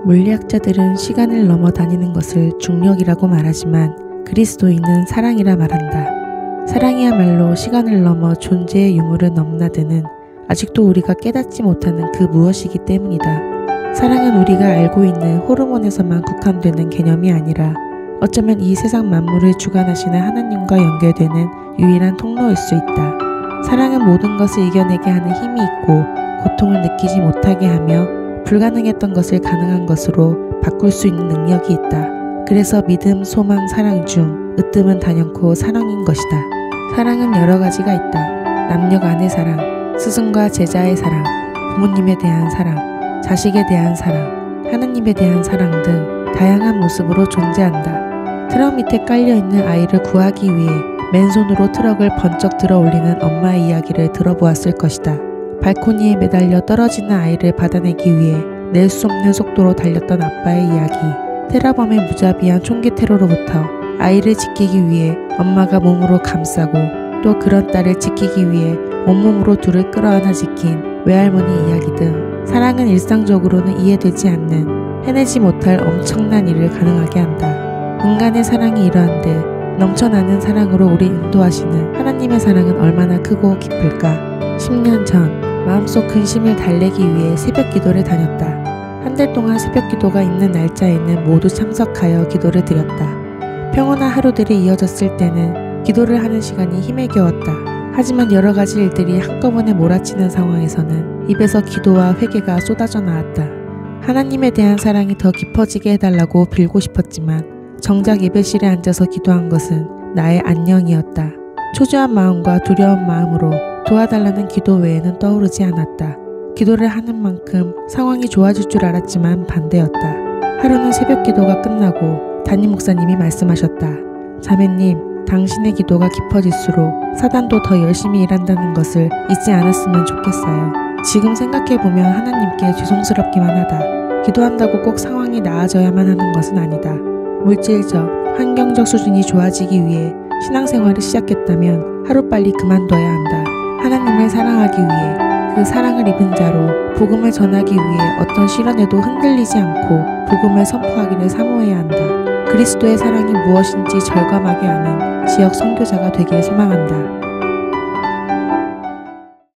물리학자들은 시간을 넘어 다니는 것을 중력이라고 말하지만 그리스도인은 사랑이라 말한다. 사랑이야말로 시간을 넘어 존재의 유무를 넘나드는 아직도 우리가 깨닫지 못하는 그 무엇이기 때문이다. 사랑은 우리가 알고 있는 호르몬에서만 국한되는 개념이 아니라 어쩌면 이 세상 만물을 주관하시는 하나님과 연결되는 유일한 통로일 수 있다. 사랑은 모든 것을 이겨내게 하는 힘이 있고 고통을 느끼지 못하게 하며 불가능했던 것을 가능한 것으로 바꿀 수 있는 능력이 있다. 그래서 믿음, 소망, 사랑 중 으뜸은 단연코 사랑인 것이다. 사랑은 여러 가지가 있다. 남녀 간의 사랑, 스승과 제자의 사랑, 부모님에 대한 사랑, 자식에 대한 사랑, 하나님에 대한 사랑 등 다양한 모습으로 존재한다. 트럭 밑에 깔려있는 아이를 구하기 위해 맨손으로 트럭을 번쩍 들어 올리는 엄마의 이야기를 들어보았을 것이다. 발코니에 매달려 떨어지는 아이를 받아내기 위해 낼 수 없는 속도로 달렸던 아빠의 이야기. 테러범의 무자비한 총기 테러로부터 아이를 지키기 위해 엄마가 몸으로 감싸고 또 그런 딸을 지키기 위해 온몸으로 둘을 끌어안아 지킨 외할머니 이야기 등 사랑은 일상적으로는 이해되지 않는 해내지 못할 엄청난 일을 가능하게 한다. 인간의 사랑이 이러한데 넘쳐나는 사랑으로 우리 인도하시는 하나님의 사랑은 얼마나 크고 깊을까? 10년 전 마음속 근심을 달래기 위해 새벽 기도를 다녔다. 한 달 동안 새벽 기도가 있는 날짜에는 모두 참석하여 기도를 드렸다. 평온한 하루들이 이어졌을 때는 기도를 하는 시간이 힘에 겨웠다. 하지만 여러 가지 일들이 한꺼번에 몰아치는 상황에서는 입에서 기도와 회개가 쏟아져 나왔다. 하나님에 대한 사랑이 더 깊어지게 해달라고 빌고 싶었지만 정작 예배실에 앉아서 기도한 것은 나의 안녕이었다. 초조한 마음과 두려운 마음으로 도와달라는 기도 외에는 떠오르지 않았다. 기도를 하는 만큼 상황이 좋아질 줄 알았지만 반대였다. 하루는 새벽 기도가 끝나고 담임 목사님이 말씀하셨다. 자매님, 당신의 기도가 깊어질수록 사단도 더 열심히 일한다는 것을 잊지 않았으면 좋겠어요. 지금 생각해보면 하나님께 죄송스럽기만 하다. 기도한다고 꼭 상황이 나아져야만 하는 것은 아니다. 물질적, 환경적 수준이 좋아지기 위해 신앙생활을 시작했다면 하루빨리 그만둬야 한다. 하나님을 사랑하기 위해 그 사랑을 입은 자로 복음을 전하기 위해 어떤 시련에도 흔들리지 않고 복음을 선포하기를 사모해야 한다. 그리스도의 사랑이 무엇인지 절감하게 하는 지역 선교자가 되길 소망한다.